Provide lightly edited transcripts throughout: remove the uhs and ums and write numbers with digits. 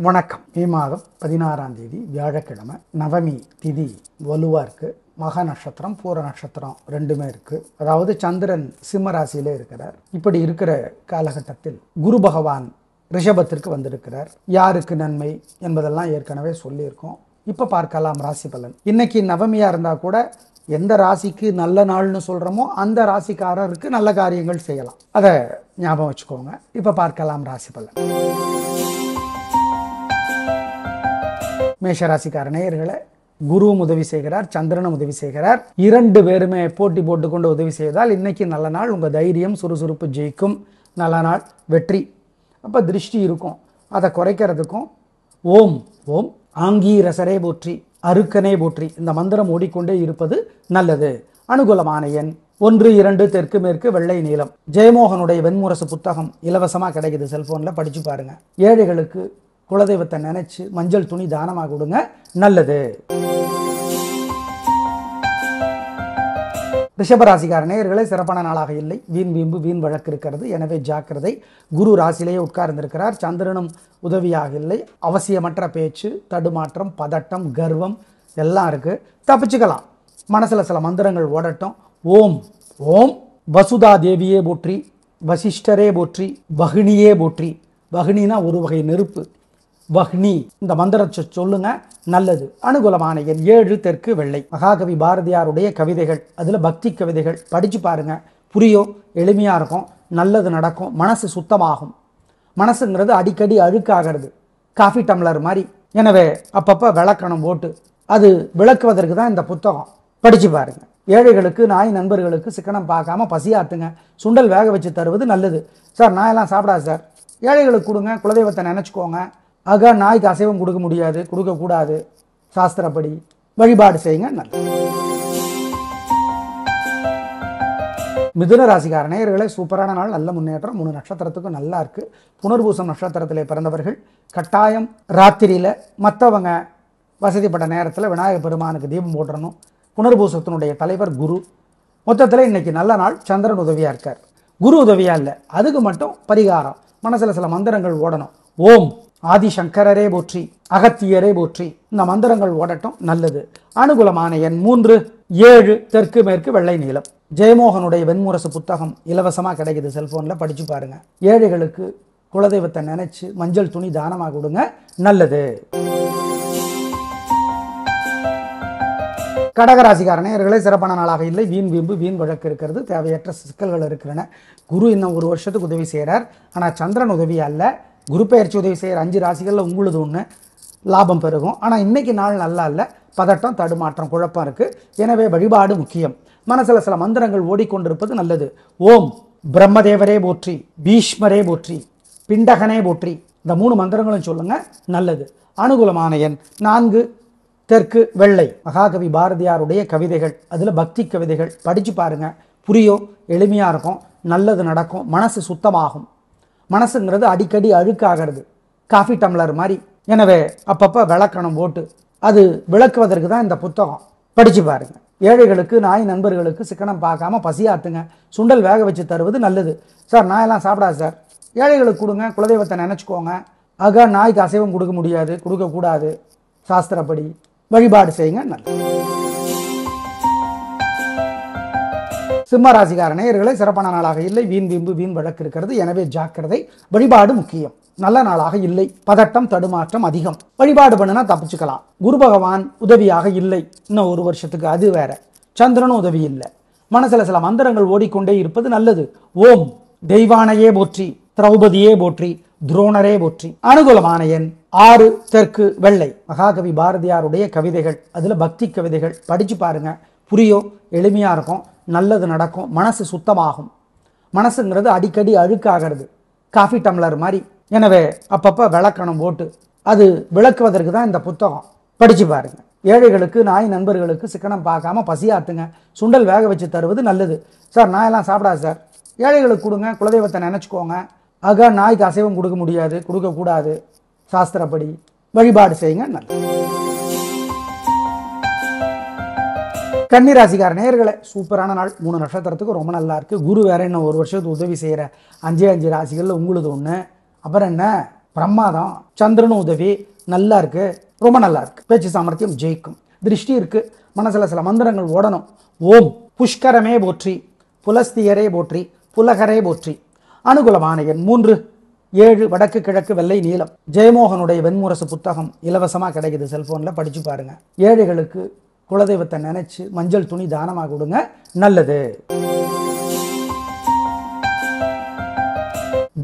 வணக்கம். மே மாதம் 16ஆம் தேதி வியாழக்கிழமை, நவமி திதி வலுவா இருக்கு. மக நட்சத்திரம் பூர நட்சத்திரம் ரெண்டுமே இருக்கு. அதாவது சந்திரன் சிம்ம ராசியிலே இருக்கிறார். இப்படி இருக்கிற காலகட்டத்தில் குரு பகவான் ரிஷபத்திற்கு வந்திருக்கிறார். யாருக்கு நன்மை என்பதெல்லாம் ஏற்கனவே சொல்லியிருக்கோம். இப்போ பார்க்கலாம் ராசி பலன். இன்னைக்கு நவமியா இருந்தா கூட எந்த ராசிக்கு நல்ல நாள்னு சொல்றோமோ அந்த ராசிக்காரருக்கு நல்ல காரியங்கள் செய்யலாம். அதை ஞாபகம் வச்சுக்கோங்க. இப்போ பார்க்கலாம் ராசி பலன். மேஷராசிக்கார நேயர்களை குருவும் உதவி செய்கிறார், சந்திரனும் உதவி செய்கிறார். இரண்டு பேருமே போட்டி போட்டுக்கொண்டு உதவி செய்வதால் இன்னைக்கு நல்ல நாள். உங்கள் தைரியம் சுறுசுறுப்பு ஜெயிக்கும். நல்ல நாள், வெற்றி. அப்போ திருஷ்டி இருக்கும், அதை குறைக்கிறதுக்கும் ஓம் ஓம் ஆங்கீரசரே போற்றி அருக்கனே போற்றி இந்த மந்திரம் ஓடிக்கொண்டே இருப்பது நல்லது. அனுகூலமான எண் 1, 2 தெற்கு மேற்கு வெள்ளை நீலம். ஜெயமோகனுடைய வெண்முரசு புத்தகம் இலவசமாக கிடைக்குது, செல்போனில் படிச்சு பாருங்க. ஏழைகளுக்கு குலதெய்வத்தை நினைச்சு மஞ்சள் துணி தானமாக கொடுங்க, நல்லது. ரிஷபராசிக்கார நேயர்களே சிறப்பான நாளாக இல்லை. வீண் வீம்பு வீண் வழக்கு இருக்கிறது, எனவே ஜாக்கிரதை. குரு ராசியிலேயே உட்கார்ந்திருக்கிறார். சந்திரனும் உதவியாக இல்லை. அவசியமற்ற பேச்சு, தடுமாற்றம், பதட்டம், கர்வம் எல்லாம் இருக்கு. தப்பிச்சுக்கலாம். மனசுல சில மந்திரங்கள் ஓடட்டும். ஓம் ஓம் வசுதா தேவியே போற்றி, வசிஷ்டரே போற்றி, வகினியே போற்றி. வகினினா ஒரு வகை நெருப்பு, வஹ்னி. இந்த மந்திரத்தை சொல்லுங்க, நல்லது. அனுகூலமான எண் 7 தெற்கு வெள்ளை. மகாகவி பாரதியாருடைய கவிதைகள், அதில் பக்தி கவிதைகள் படிச்சு பாருங்க, புரியும், எளிமையா இருக்கும், நல்லது நடக்கும், மனசு சுத்தமாகும். மனசுங்கிறது அடிக்கடி அழுக்காகிறது, காஃபி டம்ளர் மாதிரி. எனவே அப்பப்போ விளக்கணும் போட்டு, அது விளக்குவதற்கு தான் இந்த புத்தகம். படிச்சு பாருங்க. ஏழைகளுக்கு நாய் நண்பர்களுக்கு சிக்கனம் பார்க்காம பசியாத்துங்க. சுண்டல் வேக வச்சு தருவது நல்லது. சார் நாயெல்லாம் சாப்பிடாது சார், ஏழைகளுக்கு கொடுங்க, குலதெய்வத்தை நினச்சிக்கோங்க. ஆக நாய்க்கு அசைவம் கொடுக்க முடியாது, கொடுக்கக்கூடாது, சாஸ்திரப்படி வழிபாடு செய்யுங்க, நல்லது. மிதுன ராசிக்கார நேயர்களே சூப்பரான நாள், நல்ல முன்னேற்றம். 3 நட்சத்திரத்துக்கும் நல்லா இருக்கு. புனர்பூசம் நட்சத்திரத்திலே பிறந்தவர்கள் கட்டாயம் ராத்திரியில் மற்றவங்க வசதிப்பட்ட நேரத்தில் விநாயகர் பெருமானுக்கு தீபம் போட்டுறணும். புனர்பூசத்தினுடைய தலைவர் குரு. மொத்தத்தில் இன்னைக்கு நல்ல நாள். சந்திரன் உதவியா இருக்கார். குரு உதவியா இல்லை, அதுக்கு மட்டும் பரிகாரம். மனசுல சில மந்திரங்கள் ஓடணும். ஓம் ஆதிசங்கரரே போற்றி, அகத்தியரே போற்றி. இந்த மந்திரங்கள் ஓடட்டும், நல்லது. அனுகூலமான எண் 3, 7 தெற்கு மேற்கு வெள்ளை நீலம். ஜெயமோகனுடைய வெண்முரசு புத்தகம் இலவசமாக கிடைக்குது, செல்போனில் படிச்சு பாருங்க. ஏழைகளுக்கு குலதெய்வத்தை நினைச்சு மஞ்சள் துணி தானமாக கொடுங்க, நல்லது. கடகராசிக்கார நேயர்களே சிறப்பான நாளாக இல்லை. வீண் வீம்பு வீண் வழக்கு இருக்கிறது, தேவையற்ற சிக்கல்கள் இருக்கின்றன. குரு இன்னும் 1 வருஷத்துக்கு உதவி செய்கிறார். ஆனால் சந்திரன் உதவி அல்ல. குரு பெயர்ச்சி உதவி செய்கிற 5 ராசிகளில் உங்களுது ஒன்று, லாபம் பெருகும். ஆனால் இன்னைக்கு நாள் நல்லா இல்லை, பதட்டம், தடுமாற்றம், குழப்பம் இருக்கு. எனவே வழிபாடு முக்கியம். மனசில் சில மந்திரங்கள் ஓடிக்கொண்டிருப்பது நல்லது. ஓம் பிரம்மதேவரே போற்றி, பீஷ்மரே போற்றி, பிண்டகனே போற்றி. இந்த 3 மந்திரங்களும் சொல்லுங்க, நல்லது. அனுகூலமான எண் 4 தெற்கு வெள்ளை. மகாகவி பாரதியாருடைய கவிதைகள், அதில் பக்தி கவிதைகள் படிச்சு பாருங்க, புரியும், எளிமையா இருக்கும், நல்லது நடக்கும், மனசு சுத்தமாகும். மனசுங்கிறது அடிக்கடி அழுக்காகிறது, காஃபி டம்ளர் மாதிரி. எனவே அப்பப்போ விளக்கணும் போட்டு, அது விளக்குவதற்கு தான் இந்த புத்தகம். படிச்சு பாருங்க. ஏழைகளுக்கு நாய் நண்பர்களுக்கு சிக்கனம் பார்க்காம பசியாத்துங்க. சுண்டல் வேக வச்சு தருவது நல்லது. சார் நாயெல்லாம் சாப்பிடாது சார், ஏழைகளுக்கு கொடுங்க, குலதெய்வத்தை நினச்சிக்கோங்க. ஆக நாய்க்கு அசைவம் கொடுக்க முடியாது, கொடுக்கக்கூடாது, சாஸ்திரப்படி வழிபாடு செய்யுங்க, நல்லது. சிம்ம ராசிக்கார நேயர்களே சிறப்பான நாளாக இல்லை. வீண் வீம்பு வீண் வழக்கு இருக்கிறது, எனவே ஜாக்கிரதை. வழிபாடு முக்கியம். நல்ல நாளாக இல்லை. பதட்டம், தடுமாற்றம் அதிகம். வழிபாடு பண்ணுனா தப்பிச்சுக்கலாம். குரு பகவான் உதவியாக இல்லை இன்னும் 1 வருஷத்துக்கு, அது வேற. சந்திரனும் உதவி இல்லை. மனசுல சில மந்திரங்கள் ஓடிக்கொண்டே இருப்பது நல்லது. ஓம் தெய்வானையே போற்றி, திரௌபதியே போற்றி, துரோணரே போற்றி. அனுகூலமான எண் 6 தெற்கு வெள்ளை. மகாகவி பாரதியாருடைய கவிதைகள், அதுல பக்தி கவிதைகள் படிச்சு பாருங்க, புரியும், எளிமையா இருக்கும், நல்லது நடக்கும், மனசு சுத்தமாகும். மனசுங்கிறது அடிக்கடி அழுக்காகிறது, காஃபி டம்ளர் மாதிரி. எனவே அப்பப்போ விளக்கணும் போட்டு, அது விளக்குவதற்கு தான் இந்த புத்தகம். படிச்சு பாருங்க. ஏழைகளுக்கு நாய் நண்பர்களுக்கு சிக்கனம் பார்க்காம பசியாத்துங்க. சுண்டல் வேக வச்சு தருவது நல்லது. சார் நாயெல்லாம் சாப்பிடாது சார், ஏழைகளுக்கு கொடுங்க, குலதெய்வத்தை நினச்சிக்கோங்க. ஆக நாய்க்கு அசைவம் கொடுக்க முடியாது, கொடுக்கக்கூடாது, சாஸ்திரப்படி வழிபாடு செய்யுங்க, நல்லது. கன்னிராசிக்கார நேயர்களே சூப்பரான நாள். 3 நட்சத்திரத்துக்கு ரொம்ப நல்லா இருக்கு. குரு வேற இன்னும் 1 வருஷத்துக்கு உதவி செய்கிற 5 ராசிகளில் உங்களுது ஒன்று. அப்புறம் என்ன, பிரமாதம். சந்திரனும் உதவி நல்லா இருக்கு, ரொம்ப நல்லா இருக்கு. பேச்சு சாமர்த்தியம் ஜெயிக்கும். திருஷ்டி இருக்கு, மனசுல சில மந்திரங்கள் ஓடணும். ஓம் புஷ்கரமே போற்றி, புலஸ்தியரே போற்றி, புலகரே போற்றி. அனுகூலமான எண் 3, 7 வடக்கு கிழக்கு வெள்ளை நீலம். ஜெயமோகனுடைய வெண்முரசு புத்தகம் இலவசமாக கிடைக்குது, செல்போனில் படிச்சு பாருங்க. ஏழைகளுக்கு குலதெய்வத்தை நினைச்சு மஞ்சள் துணி தானமாக கொடுங்க, நல்லது.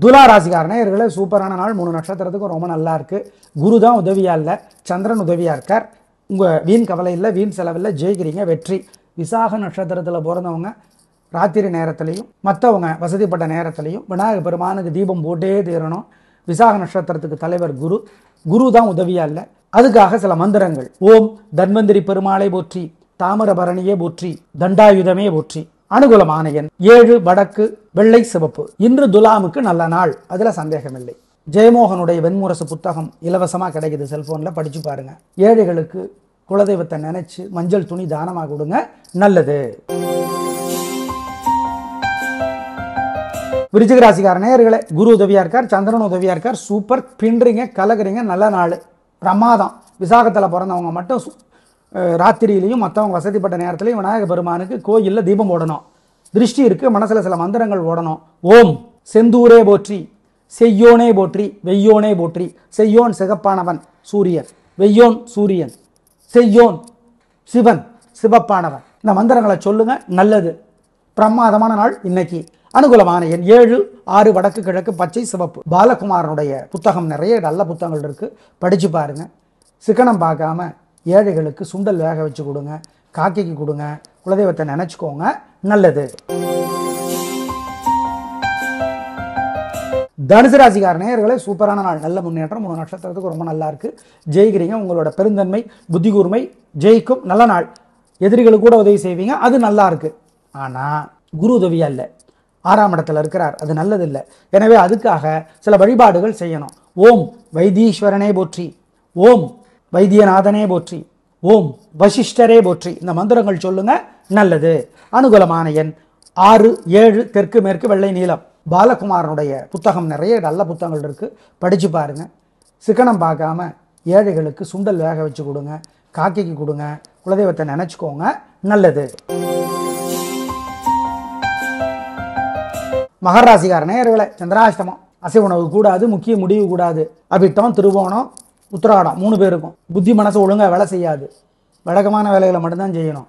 துலா ராசிக்கார நேயர்களே, சூப்பரான நாள். 3 நட்சத்திரத்துக்கும் ரொம்ப நல்லா இருக்கு. குரு தான் உதவியா இல்லை, சந்திரன் உதவியா இருக்கார். உங்க வீண் கவலை இல்லை, வீண் செலவில் ஜெயிக்கிறீங்க, வெற்றி. விசாக நட்சத்திரத்தில் பிறந்தவங்க ராத்திரி நேரத்திலையும் மற்றவங்க வசதிப்பட்ட நேரத்திலையும் விநாயக பெருமானுக்கு தீபம் போட்டே தீரணும். விசாக நட்சத்திரத்துக்கு தலைவர் குரு, குரு தான் உதவியா இல்லை. அதுக்காக சில மந்திரங்கள். ஓம் தன்வந்திரி பெருமாளை போற்றி, தாமிரபரணியே போற்றி, தண்டாயுதமே போற்றி. அனுகூலமான எண் 7 வடக்கு வெள்ளை சிவப்பு. இன்று துலாமுக்கு நல்ல நாள், அதுல சந்தேகம் இல்லை. ஜெயமோகனுடைய வெண்முரசு புத்தகம் இலவசமாக கிடைக்குது, செல்போனில் படிச்சு பாருங்க. ஏழைகளுக்கு குலதெய்வத்தை நினைச்சு மஞ்சள் துணி தானமாக கொடுங்க, நல்லது. விருச்சிக ராசிக்கார நேயர்களே, குரு உதவியா இருக்கார், சந்திரன் உதவியா இருக்கார். சூப்பர், பின்றீங்க, கலகுறீங்க, நல்ல நாள், பிரமாதம். விசாகத்தில் பிறந்தவங்க மட்டும் ராத்திரியிலையும் மற்றவங்க வசதிப்பட்ட நேரத்திலையும் விநாயக பெருமானுக்கு கோயிலில் தீபம் போடணும். திருஷ்டி இருக்கு, மனசுல சில மந்திரங்கள் ஓடணும். ஓம் செந்தூரே போற்றி, செய்யோனே போற்றி, வெய்யோனே போற்றி. செய்யோன் சிகப்பானவன் சூரியன், வெய்யோன் சூரியன், செய்யோன் சிவன் சிவப்பானவன். இந்த மந்திரங்களை சொல்லுங்க, நல்லது. பிரமாதமான நாள் இன்னைக்கு. அனுகூலமான எண் 7, 6 வடக்கு கிழக்கு பச்சை சிவப்பு. பாலகுமாரனுடைய புத்தகம் நிறைய நல்ல புத்தகங்கள் இருக்கு, படிச்சு பாருங்க. சிக்கனம் பார்க்காம ஏழைகளுக்கு சுண்டல் வேக வச்சு கொடுங்க, காக்கைக்கு கொடுங்க, குலதெய்வத்தை நினைச்சுக்கோங்க, நல்லது. தனுசு ராசிக்கார நேயர்களே, சூப்பரான நாள், நல்ல முன்னேற்றம். 3 நட்சத்திரத்துக்கு ரொம்ப நல்லா இருக்கு, ஜெயிக்கிறீங்க. உங்களோட பெருந்தன்மை புத்தி கூர்மை ஜெயிக்கும், நல்ல நாள். எதிரிகளுக்கு கூட உதவி செய்வீங்க, அது நல்லா இருக்கு. ஆனா குரு உதவியா இல்லை, 6ஆம் இடத்துல இருக்கிறார், அது நல்லது இல்லை. எனவே அதுக்காக சில வழிபாடுகள் செய்யணும். ஓம் வைத்தீஸ்வரனே போற்றி, ஓம் வைத்தியநாதனே போற்றி, ஓம் வசிஷ்டரே போற்றி. இந்த மந்திரங்கள் சொல்லுங்க, நல்லது. அனுகூலமான எண் 6, 7 தெற்கு மேற்கு வெள்ளை நீலம். பாலகுமாரனுடைய புத்தகம் நிறைய நல்ல புத்தகங்கள் இருக்கு, படிச்சு பாருங்க. சிக்கனம் பார்க்காம ஏழைகளுக்கு சுண்டல் வேக வச்சு கொடுங்க, காக்கைக்கு கொடுங்க, குலதெய்வத்தை நினைச்சுக்கோங்க, நல்லது. மகராசிக்கார நேயர்களே, சந்திராஷ்டமம். அசை உணவு கூடாது, முக்கிய முடிவு கூடாது. அபிட்டம் திருவோணம் உத்திராடம் 3 பேருக்கும். புத்தி மனசு ஒழுங்காக வேலை செய்யாது, வழக்கமான வேலைகளை மட்டும்தான் செய்யணும்.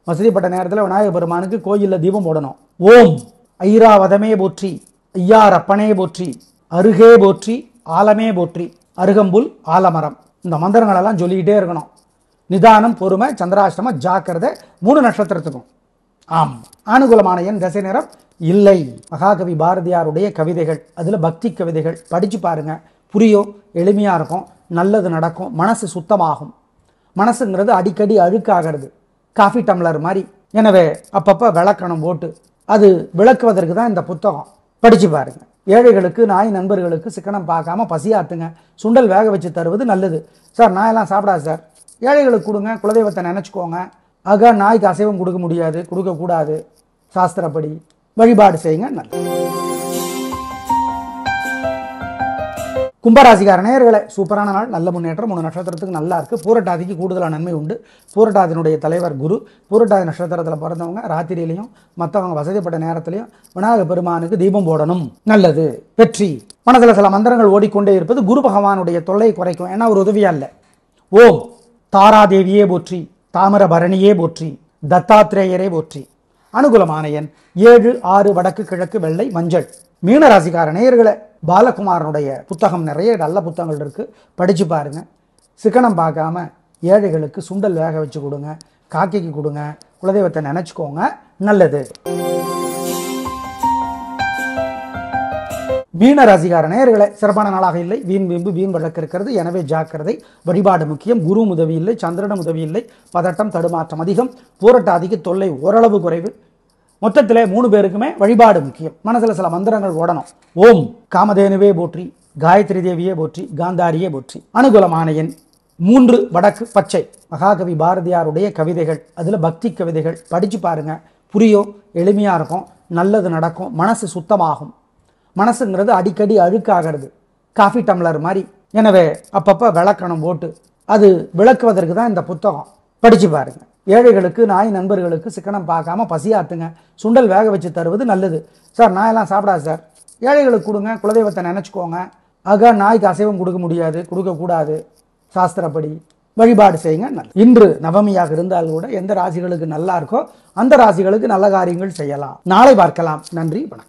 வசதிப்பட்ட நேரத்தில் விநாயக பெருமானுக்கு கோயிலில் தீபம் போடணும். ஓம் ஐராவதமே போற்றி, ஐயாரப்பனே போற்றி, அருகே போற்றி, ஆலமே போற்றி. அருகம்புல் ஆலமரம். இந்த மந்திரங்களெல்லாம் சொல்லிக்கிட்டே இருக்கணும். நிதானம், பொறுமை, சந்திராஷ்டம ஜாக்கிரதை. 3 நட்சத்திரத்துக்கும். ஆம். அனுகூலமான எண் தசை நிறம் இல்லை. மகாகவி பாரதியாருடைய கவிதைகள், அதில் பக்தி கவிதைகள் படிச்சு பாருங்க, புரியும், எளிமையா இருக்கும், நல்லது நடக்கும், மனசு சுத்தமாகும். மனசுங்கிறது அடிக்கடி அழுக்காகிறது, காஃபி டம்ளர் மாதிரி. எனவே அப்பப்போ விளக்கணும் போட்டு, அது விளக்குவதற்கு தான் இந்த புத்தகம், படிச்சு பாருங்க. ஏழைகளுக்கு நாய் நண்பர்களுக்கு சிக்கனம் பார்க்காம பசியாத்துங்க, சுண்டல் வேக வச்சு தருவது நல்லது. சார் நாயெல்லாம் சாப்பிடாது சார், ஏழைகளுக்கு கொடுங்க, குலதெய்வத்தை நினச்சிக்கோங்க. ஆக நாய்க்கு அசைவம் கொடுக்க முடியாது, கொடுக்கக்கூடாது, சாஸ்திரப்படி வழிபாடு செய்யுங்க, நல்லது. கும்பராசிக்கார நேயர்களே, சூப்பரான நாள், நல்ல முன்னேற்றம். 3 நட்சத்திரத்துக்கு நல்லா இருக்கு. பூரட்டாதிக்கு கூடுதலான நன்மை உண்டு. பூரட்டாதினுடைய தலைவர் குரு. பூரட்டாதி நட்சத்திரத்தில் பிறந்தவங்க ராத்திரியிலையும் மற்றவங்க வசதிப்பட்ட நேரத்திலையும் விநாயக பெருமானுக்கு தீபம் போடணும், நல்லது, வெற்றி. மனதில் சில மந்திரங்கள் ஓடிக்கொண்டே இருப்பது குரு பகவானுடைய தொல்லை குறைக்கும், ஏன்னா ஒரு உதவியா இல்லை. ஓம் தாராதேவியே போற்றி, தாமிரபரணியே போற்றி, தத்தாத்திரேயரே போற்றி. அனுகூலமான எண் 7, 6 வடக்கு கிழக்கு வெள்ளை மஞ்சள். மீன ராசிக்கார நேயர்களே, பாலகுமாரனுடைய புத்தகம் நிறைய நல்ல புத்தகங்கள் இருக்கு, படிச்சு பாருங்க. சிக்கனம் பார்க்காம ஏழைகளுக்கு சுண்டல் வேக வச்சு கொடுங்க, காக்கைக்கு கொடுங்க, குலதெய்வத்தை நினைச்சுக்கோங்க, நல்லது. மீன ராசிக்கார நேயர்களே, சிறப்பான நாளாக இல்லை. வீண் வீம்பு வீண் வழக்கு இருக்கிறது, எனவே ஜாக்கிரதை. வழிபாடு முக்கியம். குரு உதவி இல்லை, சந்திரனும் உதவி இல்லை, பதட்டம் தடுமாற்றம் அதிகம். பூரட்டாதிக்கு தொல்லை ஓரளவு குறைவு. மொத்தத்தில் 3 பேருக்குமே வழிபாடு முக்கியம். மனசில் சில மந்திரங்கள் ஓடணும். ஓம் காமதேனுவே போற்றி, காயத்ரி தேவியே போற்றி, காந்தாரியே போற்றி. அனுகூலமான எண் 3 வடக்கு பச்சை. மகாகவி பாரதியாருடைய கவிதைகள், அதில் பக்தி கவிதைகள் படிச்சு பாருங்க, புரியும், எளிமையா இருக்கும், நல்லது நடக்கும், மனசு சுத்தமாகும். மனசுங்கிறது அடிக்கடி அழுக்காகிறது, காஃபி டம்ளர் மாதிரி. எனவே அப்பப்போ விளக்கணும் போட்டு. அது விளக்குவதற்கு தான் இந்த புத்தகம். படித்து பாருங்க. ஏழைகளுக்கு, நாய் நண்பர்களுக்கு சிக்கனம் பார்க்காம பசியாத்துங்க. சுண்டல் வேக வச்சு தருவது நல்லது. சார் நாயெல்லாம் சாப்பிடாது சார். ஏழைகளுக்கு கொடுங்க, குலதெய்வத்தை நினச்சிக்கோங்க. ஆக நாய்க்கு அசைவம் கொடுக்க முடியாது, கொடுக்கக்கூடாது. சாஸ்திரப்படி வழிபாடு செய்யுங்க. நல்லது. இன்று நவமியாக இருந்தால் கூட எந்த ராசிகளுக்கு நல்லா இருக்கோ அந்த ராசிகளுக்கு நல்ல காரியங்கள் செய்யலாம். நாளை பார்க்கலாம். நன்றி, வணக்கம்.